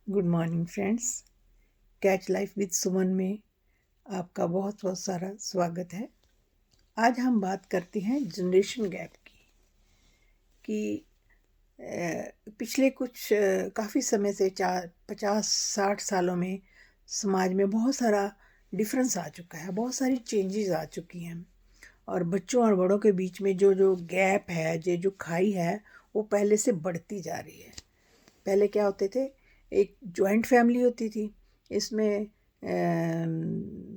Good morning friends. Catch life with Suman में आपका बहुत बहुत सारा स्वागत है। आज हम बात करते हैं जनरेशन गैप की कि पिछले कुछ काफ़ी समय से 50-60 सालों में समाज में बहुत सारा डिफरेंस आ चुका है, बहुत सारी चेंजेस आ चुकी हैं और बच्चों और बड़ों के बीच में जो जो गैप है, जो खाई है, वो पहले से बढ़ती जा रही है। पहले क्या होते थे, एक जॉइंट फैमिली होती थी। इसमें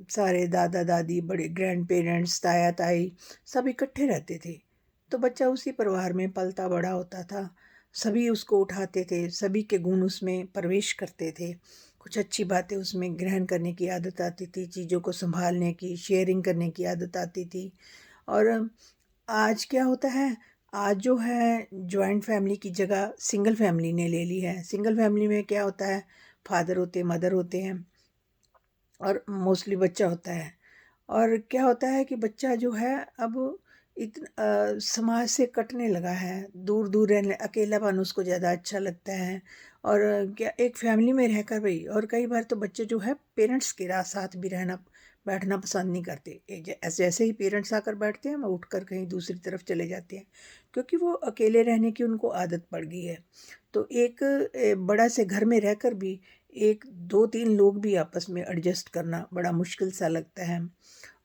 सारे दादा दादी, बड़े ग्रैंड पेरेंट्स, ताया ताई सब इकट्ठे रहते थे। तो बच्चा उसी परिवार में पलता बड़ा होता था। सभी उसको उठाते थे, सभी के गुण उसमें प्रवेश करते थे। कुछ अच्छी बातें उसमें ग्रहण करने की आदत आती थी, चीज़ों को संभालने की, शेयरिंग करने की आदत आती थी। और आज क्या होता है, आज जो है जॉइंट फैमिली की जगह सिंगल फैमिली ने ले ली है। सिंगल फैमिली में क्या होता है, फादर होते, मदर होते हैं और मोस्टली बच्चा होता है। और क्या होता है कि बच्चा जो है अब समाज से कटने लगा है, दूर दूर रहने, अकेलापन उसको ज़्यादा अच्छा लगता है। और क्या एक फैमिली में रहकर भी, और कई बार तो बच्चे जो है पेरेंट्स के साथ भी रहना बैठना पसंद नहीं करते। जैसे ही पेरेंट्स आकर बैठते हैं, वो उठकर कहीं दूसरी तरफ चले जाते हैं, क्योंकि वो अकेले रहने की उनको आदत पड़ गई है। तो एक बड़ा से घर में रहकर भी एक दो तीन लोग भी आपस में एडजस्ट करना बड़ा मुश्किल सा लगता है।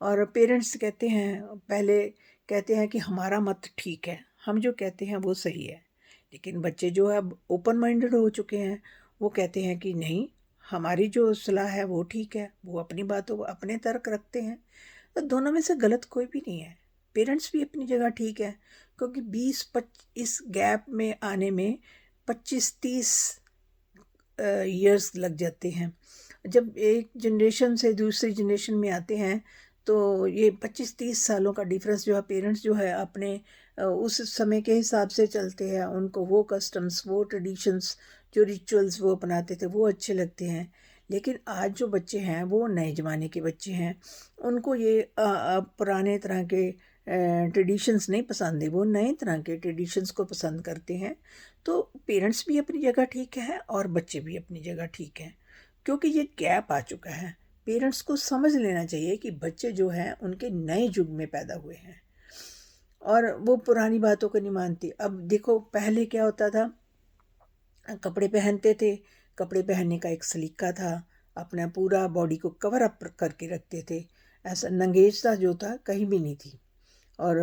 और पेरेंट्स कहते हैं, पहले कहते हैं कि हमारा मत ठीक है, हम जो कहते हैं वो सही है। लेकिन बच्चे जो है अब ओपन माइंडेड हो चुके हैं, वो कहते हैं कि नहीं, हमारी जो सलाह है वो ठीक है। वो अपनी बातों, अपने तर्क रखते हैं। तो दोनों में से गलत कोई भी नहीं है। पेरेंट्स भी अपनी जगह ठीक है, क्योंकि 20-25 इस गैप में आने में 25-30 ईयर्स लग जाते हैं। जब एक जनरेशन से दूसरी जनरेशन में आते हैं, तो ये 25-30 सालों का डिफरेंस जो है, पेरेंट्स जो है अपने उस समय के हिसाब से चलते हैं। उनको वो कस्टम्स, वो ट्रेडिशंस, जो रिचुअल्स वो अपनाते थे, वो अच्छे लगते हैं। लेकिन आज जो बच्चे हैं वो नए ज़माने के बच्चे हैं। उनको ये पुराने तरह के ट्रेडिशंस नहीं पसंद है, वो नए तरह के ट्रेडिशंस को पसंद करते हैं। तो पेरेंट्स भी अपनी जगह ठीक है और बच्चे भी अपनी जगह ठीक हैं, क्योंकि ये गैप आ चुका है। पेरेंट्स को समझ लेना चाहिए कि बच्चे जो हैं उनके नए युग में पैदा हुए हैं और वो पुरानी बातों को नहीं मानती। अब देखो, पहले क्या होता था, कपड़े पहनते थे, कपड़े पहनने का एक सलीका था, अपना पूरा बॉडी को कवर अप करके रखते थे। ऐसा नंगेजता जो था कहीं भी नहीं थी। और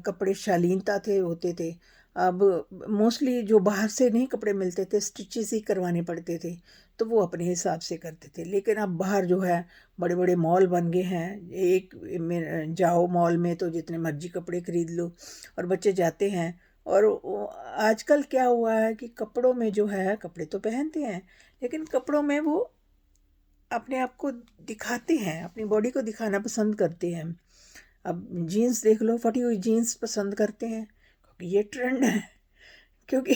कपड़े शालीनता थे, होते थे। अब मोस्टली जो बाहर से नहीं कपड़े मिलते थे, स्टिचेस ही करवाने पड़ते थे, तो वो अपने हिसाब से करते थे। लेकिन अब बाहर जो है बड़े बड़े मॉल बन गए हैं। एक में जाओ मॉल में तो जितने मर्जी कपड़े खरीद लो, और बच्चे जाते हैं। और आजकल क्या हुआ है कि कपड़ों में जो है, कपड़े तो पहनते हैं, लेकिन कपड़ों में वो अपने आप को दिखाते हैं, अपनी बॉडी को दिखाना पसंद करते हैं। अब जीन्स देख लो, फटी हुई जीन्स पसंद करते हैं, क्योंकि ये ट्रेंड है। क्योंकि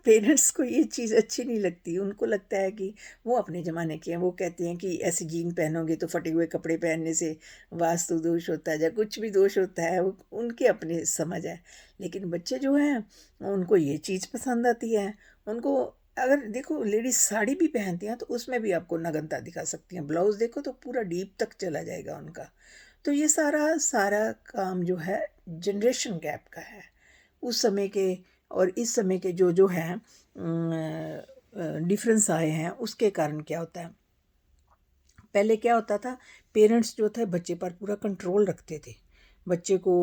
पेरेंट्स को ये चीज़ अच्छी नहीं लगती। उनको लगता है कि वो अपने ज़माने के हैं। वो कहते हैं कि ऐसी जीन पहनोगे तो फटे हुए कपड़े पहनने से वास्तु दोष होता है या कुछ भी दोष होता है, वो उनकी अपनी समझ है। लेकिन बच्चे जो हैं, उनको ये चीज़ पसंद आती है। उनको, अगर देखो लेडीज साड़ी भी पहनती हैं तो उसमें भी आपको नग्नता दिखा सकती हैं। ब्लाउज़ देखो तो पूरा डीप तक चला जाएगा उनका। तो ये सारा सारा काम जो है जनरेशन गैप का है। उस समय के और इस समय के जो जो हैं डिफरेंस आए हैं, उसके कारण क्या होता है, पहले क्या होता था, पेरेंट्स जो थे बच्चे पर पूरा कंट्रोल रखते थे। बच्चे को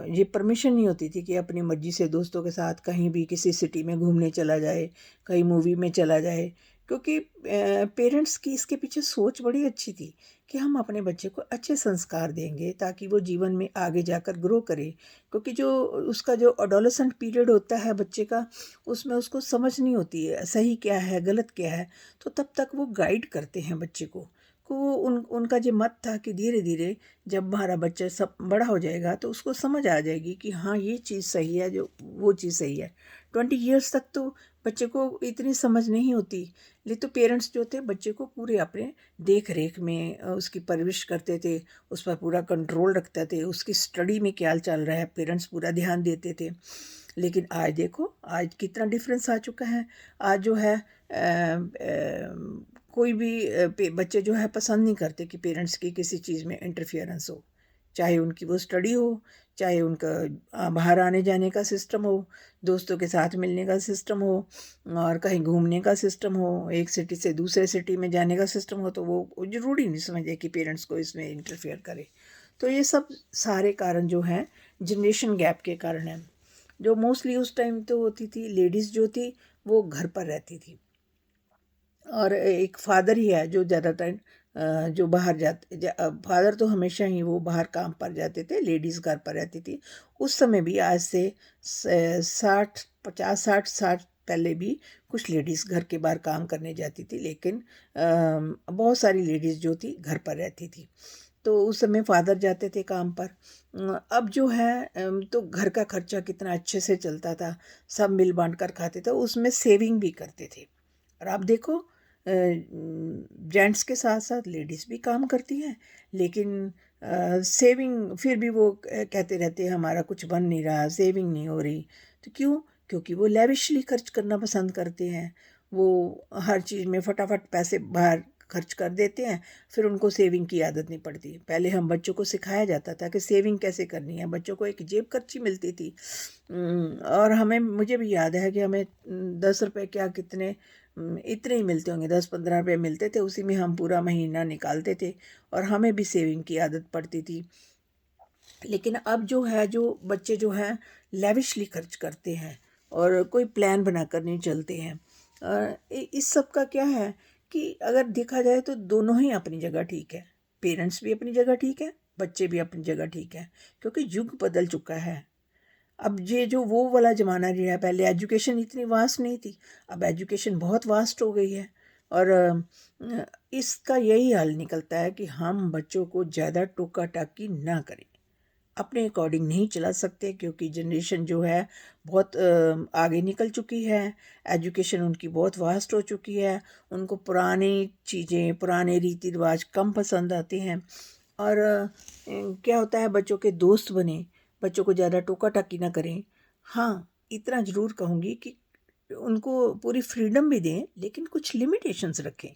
ये परमिशन नहीं होती थी कि अपनी मर्जी से दोस्तों के साथ कहीं भी किसी सिटी में घूमने चला जाए, कहीं मूवी में चला जाए। क्योंकि पेरेंट्स की इसके पीछे सोच बड़ी अच्छी थी कि हम अपने बच्चे को अच्छे संस्कार देंगे ताकि वो जीवन में आगे जाकर ग्रो करे। क्योंकि जो उसका जो एडोलेसेंट पीरियड होता है बच्चे का, उसमें उसको समझ नहीं होती है सही क्या है, गलत क्या है। तो तब तक वो गाइड करते हैं बच्चे को वो उनका जो मत था कि धीरे धीरे जब हमारा बच्चा सब बड़ा हो जाएगा तो उसको समझ आ जाएगी कि हाँ ये चीज़ सही है, जो वो चीज़ सही है। 20 ईयर्स तक तो बच्चे को इतनी समझ नहीं होती। लेकिन तो पेरेंट्स जो थे बच्चे को पूरे अपने देख रेख में उसकी परवरिश करते थे, उस पर पूरा कंट्रोल रखते थे। उसकी स्टडी में क्या चल रहा है, पेरेंट्स पूरा ध्यान देते थे। लेकिन आज देखो, आज कितना डिफरेंस आ चुका है। आज जो है कोई भी बच्चे जो है पसंद नहीं करते कि पेरेंट्स की किसी चीज़ में इंटरफियरेंस हो, चाहे उनकी वो स्टडी हो, चाहे उनका बाहर आने जाने का सिस्टम हो, दोस्तों के साथ मिलने का सिस्टम हो, और कहीं घूमने का सिस्टम हो, एक सिटी से दूसरे सिटी में जाने का सिस्टम हो, तो वो ज़रूरी नहीं समझे कि पेरेंट्स को इसमें इंटरफेयर करे। तो ये सब सारे कारण जो हैं जनरेशन गैप के कारण हैं। जो मोस्टली उस टाइम तो होती थी, लेडीज़ जो थी वो घर पर रहती थी, और एक फादर ही है जो ज़्यादा टाइम जो बाहर जाते, फादर तो हमेशा ही वो बाहर काम पर जाते थे, लेडीज़ घर पर रहती थी। उस समय भी आज से 60 50 60 60 पहले भी कुछ लेडीज़ घर के बाहर काम करने जाती थी, लेकिन बहुत सारी लेडीज़ जो थी घर पर रहती थी। तो उस समय फादर जाते थे काम पर। अब जो है तो घर का खर्चा कितना अच्छे से चलता था, सब मिल बांट कर खाते थे, उसमें सेविंग भी करते थे। और आप देखो, जेंट्स के साथ साथ लेडीज़ भी काम करती हैं, लेकिन सेविंग फिर भी वो कहते रहते हैं हमारा कुछ बन नहीं रहा, सेविंग नहीं हो रही। तो क्यों? क्योंकि वो लेविशली खर्च करना पसंद करते हैं। वो हर चीज़ में फटाफट पैसे बाहर खर्च कर देते हैं, फिर उनको सेविंग की आदत नहीं पड़ती। पहले हम बच्चों को सिखाया जाता था कि सेविंग कैसे करनी है, बच्चों को एक जेब खर्ची मिलती थी। और हमें, मुझे भी याद है कि हमें 10 रुपए क्या कितने, इतने ही मिलते होंगे, 10 15 रुपए मिलते थे, उसी में हम पूरा महीना निकालते थे, और हमें भी सेविंग की आदत पड़ती थी। लेकिन अब जो है, जो बच्चे जो हैं लेविशली खर्च करते हैं, और कोई प्लान बनाकर नहीं चलते हैं। इस सब का क्या है कि अगर देखा जाए तो दोनों ही अपनी जगह ठीक है, पेरेंट्स भी अपनी जगह ठीक है, बच्चे भी अपनी जगह ठीक है, क्योंकि युग बदल चुका है। अब ये जो वो वाला ज़माना जो है, पहले एजुकेशन इतनी वास्ट नहीं थी, अब एजुकेशन बहुत वास्ट हो गई है। और इसका यही हल निकलता है कि हम बच्चों को ज़्यादा टोका टाकी ना करें, अपने अकॉर्डिंग नहीं चला सकते, क्योंकि जनरेशन जो है बहुत आगे निकल चुकी है, एजुकेशन उनकी बहुत वास्ट हो चुकी है, उनको पुरानी चीज़ें, पुराने रीति रिवाज कम पसंद आते हैं। और क्या होता है, बच्चों के दोस्त बने, बच्चों को ज़्यादा टोका टाकी ना करें। हाँ, इतना ज़रूर कहूँगी कि उनको पूरी फ्रीडम भी दें, लेकिन कुछ लिमिटेशंस रखें।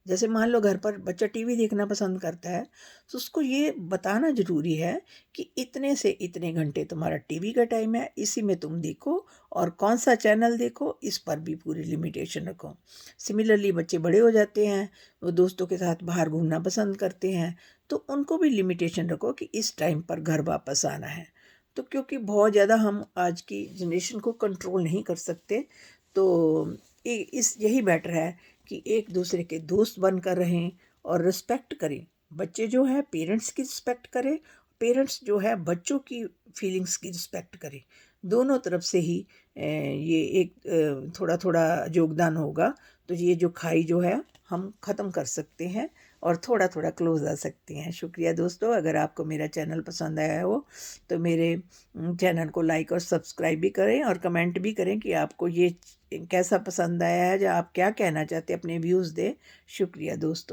जैसे मान लो घर पर बच्चा टीवी देखना पसंद करता है, तो उसको ये बताना ज़रूरी है कि इतने से इतने घंटे तुम्हारा टीवी का टाइम है, इसी में तुम देखो, और कौन सा चैनल देखो इस पर भी पूरी लिमिटेशन रखो। सिमिलरली बच्चे बड़े हो जाते हैं, वो दोस्तों के साथ बाहर घूमना पसंद करते हैं, तो उनको भी लिमिटेशन रखो कि इस टाइम पर घर वापस आना है। तो क्योंकि बहुत ज़्यादा हम आज की जनरेशन को कंट्रोल नहीं कर सकते, तो इस यही बेटर है कि एक दूसरे के दोस्त बनकर रहें और रिस्पेक्ट करें। बच्चे जो है पेरेंट्स की रिस्पेक्ट करें, पेरेंट्स जो है बच्चों की फीलिंग्स की रिस्पेक्ट करें। दोनों तरफ से ही ये एक थोड़ा थोड़ा योगदान होगा, तो ये जो खाई जो है हम ख़त्म कर सकते हैं, और थोड़ा थोड़ा क्लोज आ सकते हैं। शुक्रिया दोस्तों, अगर आपको मेरा चैनल पसंद आया हो तो मेरे चैनल को लाइक और सब्सक्राइब भी करें, और कमेंट भी करें कि आपको ये कैसा पसंद आया है, या आप क्या कहना चाहते हैं, अपने व्यूज़ दें। शुक्रिया दोस्तों।